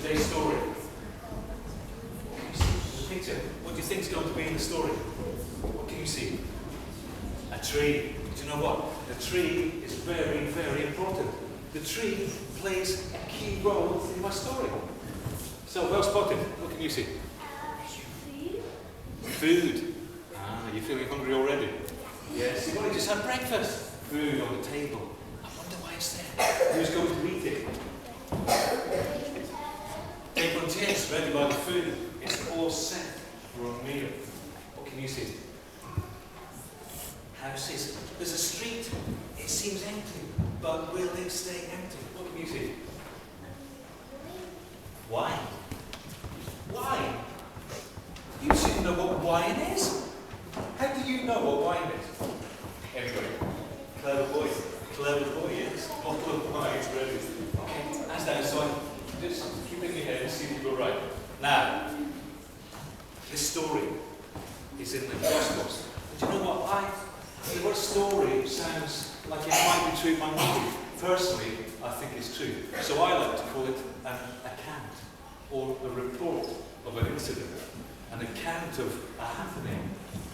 today's story? What can you see in the picture? What do you think is going to be in the story? What can you see? A tree. Do you know what? The tree is very, very important. The tree plays a key role in my story. So, well spotted. What can you see? Food. Ah, you're feeling hungry already? Yes, you've only just had breakfast. Food on the table. I wonder why it's there. Who's going to eat it? Table and chairs ready by the food. It's all set for a meal. What can you see? Houses. There's a street. It seems empty, but will it stay empty? What can you see? Wine. Wine? You should know what wine is. How do you know what wine is? Anyway, clever boy, yes. Bottle of wine is ready. Okay, that's down, so just keep it in your head and see if you go right. Now, this story is in the Gospels. Do you know what? The word story sounds like it might be true in my mind. Personally, I think it's true. So I like to call it an account or a report of an incident, an account of a happening.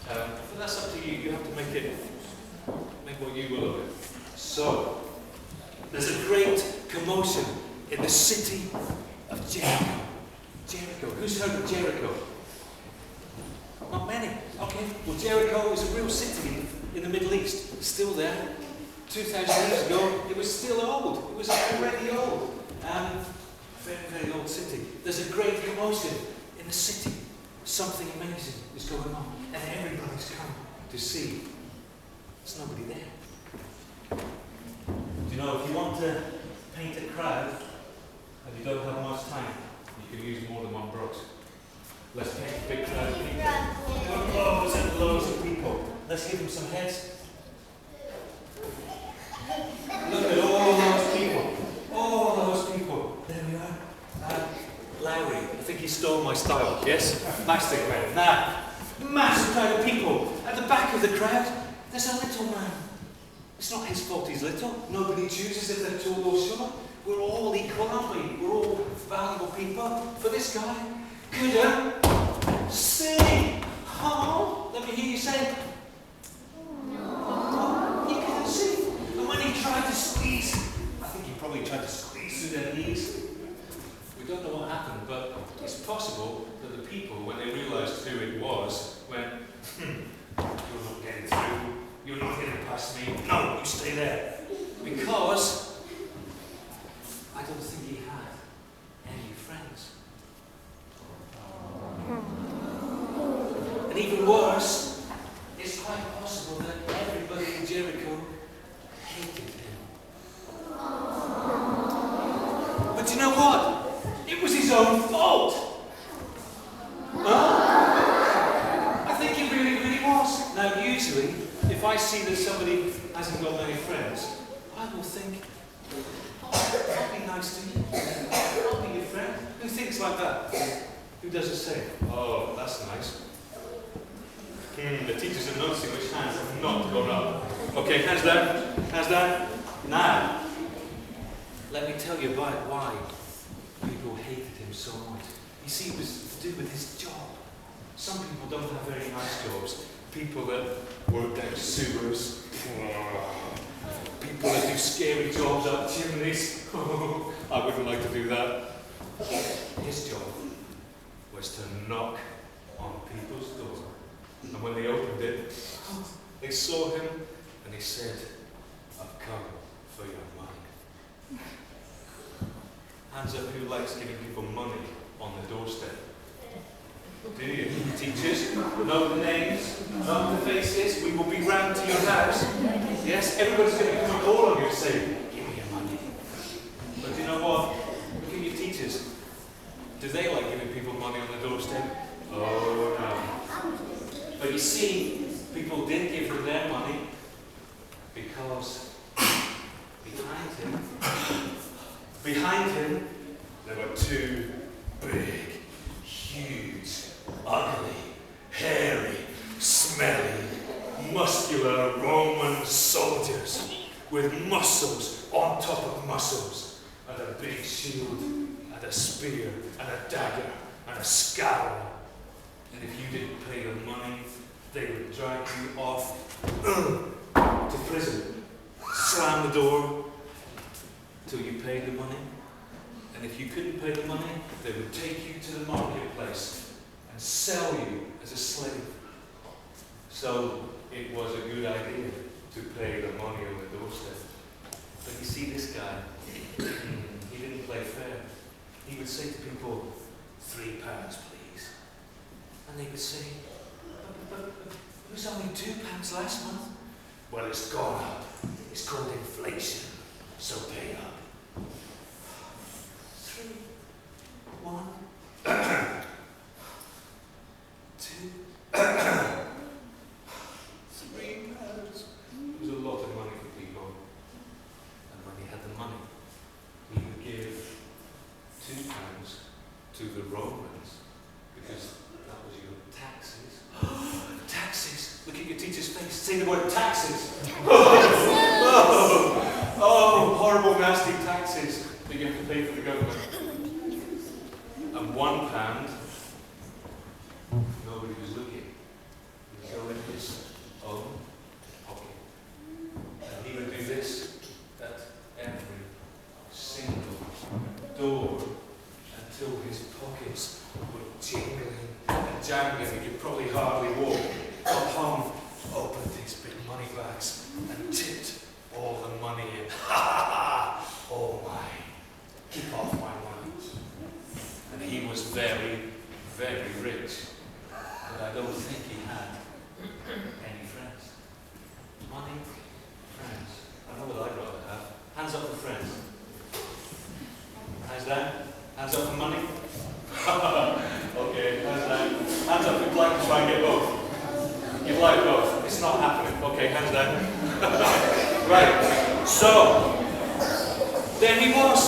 But that's up to you. You have to make what you will of it. So, there's a great commotion in the city of Jericho. Jericho. Who's heard of Jericho? Not many. Okay. Well, Jericho is a real city in the Middle East. Still there. 2,000 years ago, it was still old. It was already old. Very, very old city. There's a great commotion in the city. Something amazing is going on. And everybody's come to see. There's nobody there. Do you know, if you want to paint a crowd, and you don't have much time, you can use more than one brush. Let's paint a big crowd of people. Loads and loads of people. Let's give them some heads. Look at all those people. All those people. There we are. Lowry. I think he stole my style. Yes? Master crowd. Now, massive crowd of people. At the back of the crowd, there's a little man. It's not his fault he's little. Nobody chooses if they're tall or short. We're all equal, aren't we? We're all valuable people. But this guy couldn't sing. Oh, let me hear you say. No. He couldn't sing. And when he tried to squeeze, I think he probably tried to squeeze through their knees. We don't know what happened, but it's possible that the people, when they realised who it was, went, you're not getting through. You're not getting past me. No, you stay there. Because I don't think he had any friends. And even worse, it's quite possible that everybody in Jericho hated him. But you know what? It was his own fault. Huh? I think it really, really was. Now, usually, if I see that somebody hasn't got many friends, I will think, I'll be nice to you. I'll be your friend. Who thinks like that? Who doesn't say, oh, that's nice. The teachers are noticing which hands have not gone up. Okay, hands down. Hands down. Now, let me tell you about why people hated him so much. You see, it was to do with his job. Some people don't have very nice jobs. People that work down sewers. People that do scary jobs up chimneys. I wouldn't like to do that. His job was to knock on people's doors. And when they opened it, they saw him and he said, I've come for your money. Hands up, who likes giving people money on the doorstep? Do you? Teachers? Know the names, know the faces. We will be round to your house. Yes, everybody's going to come and call on you and say, give me your money. But do you know what? Look at your teachers. Do they like giving people money on the doorstep? Oh no. But you see, people did give them their money because behind him, there were two big, huge, ugly, hairy, smelly, muscular Roman soldiers with muscles on top of muscles and a big shield and a spear and a dagger and a scourge. And if you didn't pay the money, they would drag you off to prison, slam the door till you paid the money. And if you couldn't pay the money, they would take you to the marketplace and sell you as a slave. So it was a good idea to pay the money on the doorstep. But you see, this guy, he didn't play fair. He would say to people, £3, please. And they would say, but it was only £2 last month. Well, it's gone up. It's called inflation. So pay up. 3, 1, 2, £3. It was a lot of money for people. And when he had the money, he would give £2 to the Romans, because that was your taxes. Taxes! Look at your teacher's face. Say the word taxes. Oh, horrible, nasty taxes that you have to pay for the government. And £1, nobody was looking. He would go in his own pocket. And he would do this at every single door until his pockets were jingling and jangling. He could probably hardly walk. Got home, opened his big money bags and tipped all the money in. Ha ha ha! Oh my! Keep off my money. And he was very, very rich. But I don't think he had any friends. Money, friends. I know what I'd rather have. Hands up for friends. Hands down. Hands up for money. Okay, hands down. Hands up if you'd like to try and get both. You'd like both. It's not happening. Okay, hands down. Right. So, there he was.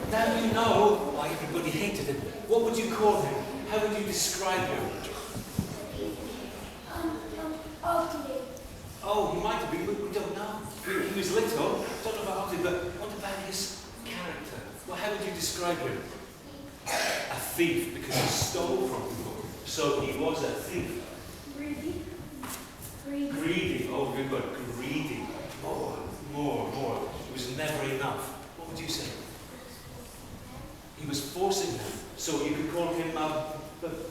Now you know why everybody hated him. What would you call him? How would you describe him? Ugly. Oh, he might have been, but we don't know. He was little. Don't know about ugly, but what about his character? Well, how would you describe him? A thief, because he stole from people. So he was a thief. Greedy. Greedy. Oh, good word. Greedy. More. It was never enough. What would you say? He was forcing them. So you could call him a bully.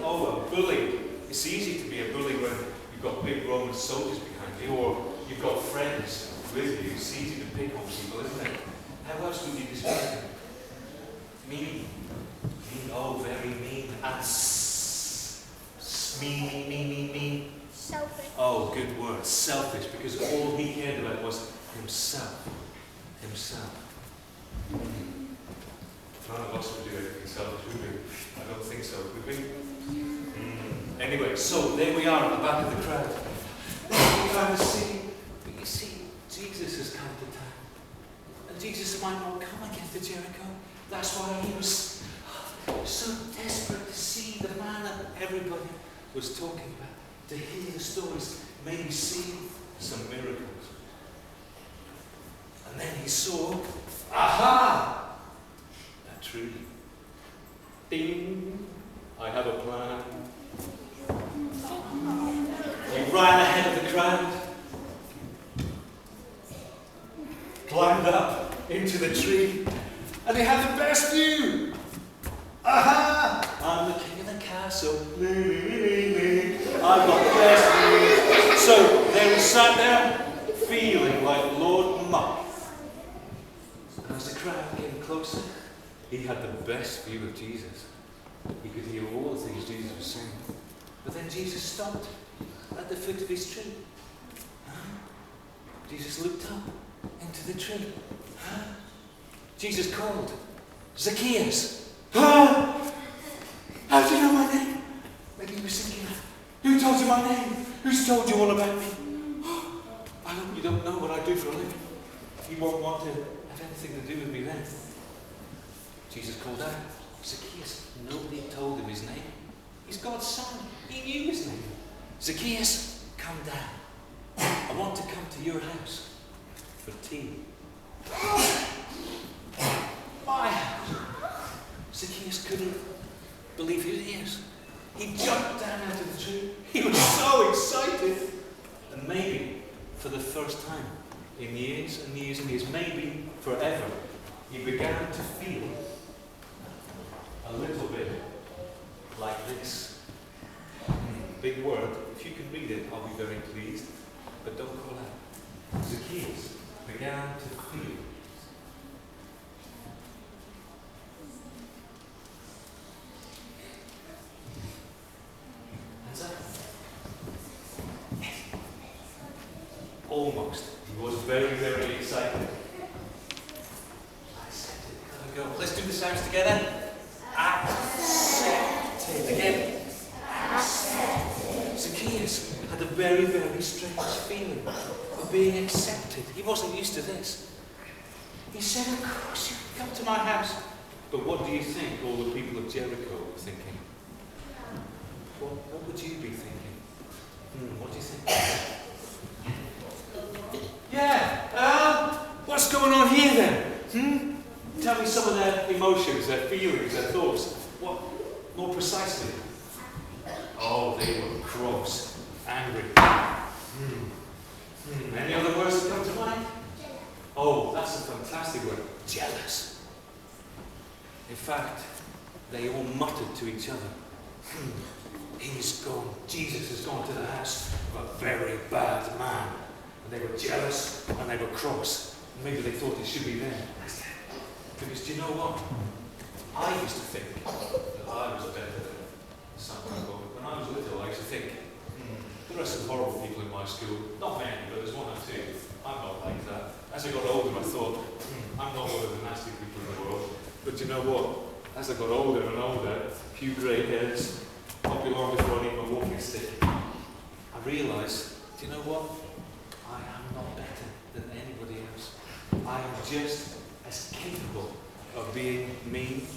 Oh, a bully. It's easy to be a bully when you've got big Roman soldiers behind you, or you've got friends with you. It's easy to pick on people, isn't it? How else would you describe him? Mean. Oh, very mean. And mean. Selfish. Oh, good word. Selfish, because all he cared about was himself. None of us would do anything selfish, would we? I don't think so, would we? Anyway, so there we are at the back of the crowd. We're trying to see, but you see, Jesus has come to town. And Jesus might not come again to Jericho. That's why he was so desperate to see the man that everybody was talking about, to hear the stories, maybe see some miracles. And then he saw, aha! A tree. Ding! I have a plan. He ran ahead of the crowd, climbed up into the tree, and he had the best view. Aha! I'm the king of the castle. I've got the best view. So there he sat there, feeling like Lord Muck. And as the crowd came closer, he had the best view of Jesus. He could hear all the things Jesus was saying. But then Jesus stopped at the foot of his tree. Jesus looked up into the tree. Jesus called, Zacchaeus. How do you know my name? Maybe he was thinking, who told you my name? Who's told you all about me? I hope you don't know what I do for a living. You won't want to have anything to do with me then. Jesus called out, Zacchaeus. Nobody told him his name. He's God's son. He knew his name. Zacchaeus, come down. I want to come to your house for tea. Zacchaeus couldn't believe his ears. He jumped down out of the tree. He was so excited. And maybe for the first time in years and years and years, maybe forever, he began to feel a little bit like this. Big word. If you can read it, I'll be very pleased. But don't call out. Zacchaeus began to feel. Almost. He was very, very excited. Accepted. There we go. Let's do the sounds together. Accepted. Again. Accepted. Zacchaeus had a very, very strange feeling of being accepted. He wasn't used to this. He said, of course you can come to my house. But what do you think all the people of Jericho were thinking? What would you be thinking? What do you think? Yeah, what's going on here then? Tell me some of their emotions, their feelings, their thoughts. What, more precisely? Oh, they were cross, angry. Any other words that come to mind? Oh, that's a fantastic word. Jealous. In fact, they all muttered to each other. He's gone. Jesus has gone to the house of a very bad man. And they were jealous and they were cross. Maybe they thought it should be them. Because do you know what? I used to think that I was better than some people. When I was little, I used to think, there are some horrible people in my school. Not many, but there's one or two. I'm not like that. As I got older, I thought, I'm not one of the nasty people in the world. But do you know what? As I got older and older, a few grey hairs, not be long before I need my walking stick, I realised, do you know what? I am not better than anybody else. I am just as capable of being mean,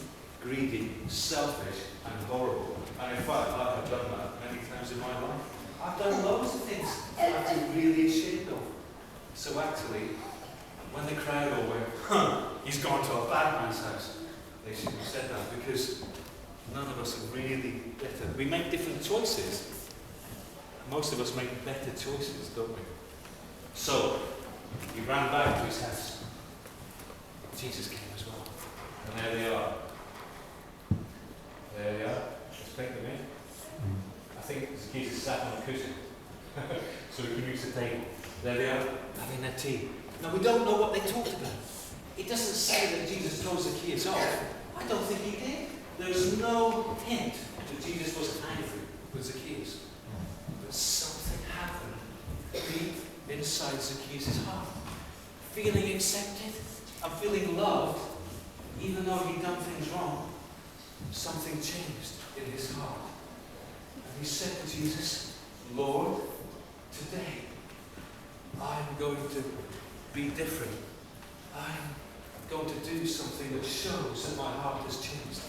greedy, selfish, and horrible. And in fact, I have done that many times in my life. I've done loads of things I've been really ashamed of. So actually, when the crowd all went, he's gone to a bad man's house, they shouldn't have said that, because none of us are really better. We make different choices. Most of us make better choices, don't we? So, he ran back to his house. Jesus came as well. And there they are. There they are. Just take them in. I think Zacchaeus sat on a cushion. So he can reach the table. There they are, having their tea. Now, we don't know what they talked about. It doesn't say that Jesus told Zacchaeus off. I don't think he did. There's no hint that Jesus was angry with Zacchaeus. But something happened deep inside Zacchaeus' heart. Feeling accepted and feeling loved, even though he'd done things wrong, something changed in his heart. And he said to Jesus, Lord, today I'm going to be different. I'm going to do something that shows that my heart has changed.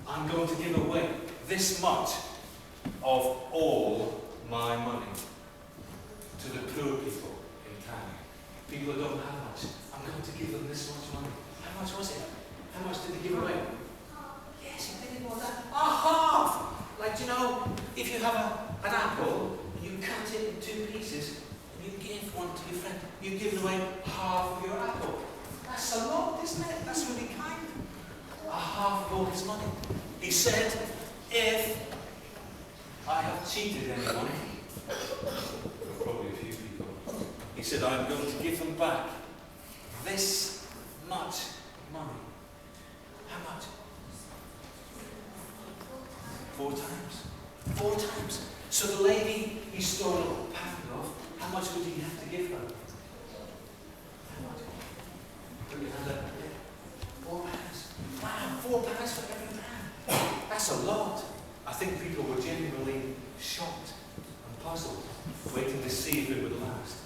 I'm going to give away this much of all my money to the poor people in town. People who don't have much. I'm going to give them this much money. How much was it? How much did he give away? Yes, he did more than that. A half! Like, you know, if you have an apple, and you cut it in 2 pieces, and you give one to your friend, you've given away half of your apple. That's a lot, isn't it? That's really kind. A half of all his money. He said, if I have cheated anyone, probably a few people, he said, I'm going to give them back this much money. How much? 4 times. 4 times. So the lady he stole a pound of, how much would he have to give her? How much? Put your hand up. 4 pounds. Wow, 4 pounds for every pound. That's a lot. I think people were genuinely shocked and puzzled, waiting to see if it would last.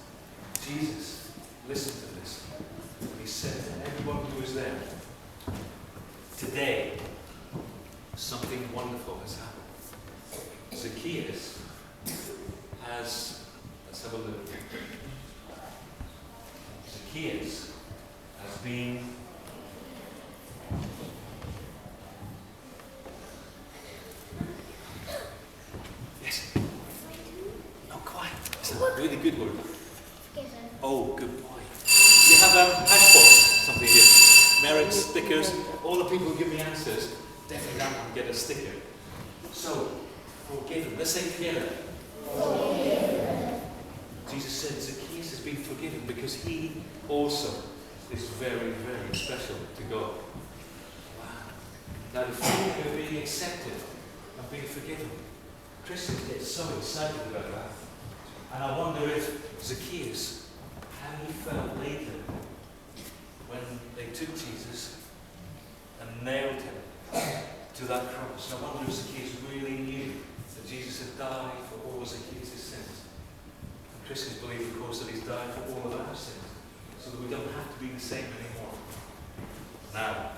Jesus listened to this. And he said to everyone who was there, today, something wonderful has happened. Zacchaeus has, let's have a look. Zacchaeus has been good word? Forgiven. Oh, good boy. You have hash box, something here. Merits, stickers, all the people who give me answers, definitely that one get a sticker. So, forgiven. Let's say together. Forgiven. Jesus said Zacchaeus has been forgiven because he also is very, very special to God. Wow. Now the feeling of being accepted and being forgiven, Christians get so excited about that. And I wonder if Zacchaeus, how he felt later when they took Jesus and nailed him to that cross. I wonder if Zacchaeus really knew that Jesus had died for all of Zacchaeus' sins. And Christians believe, of course, that he's died for all of our sins, so that we don't have to be the same anymore. Now,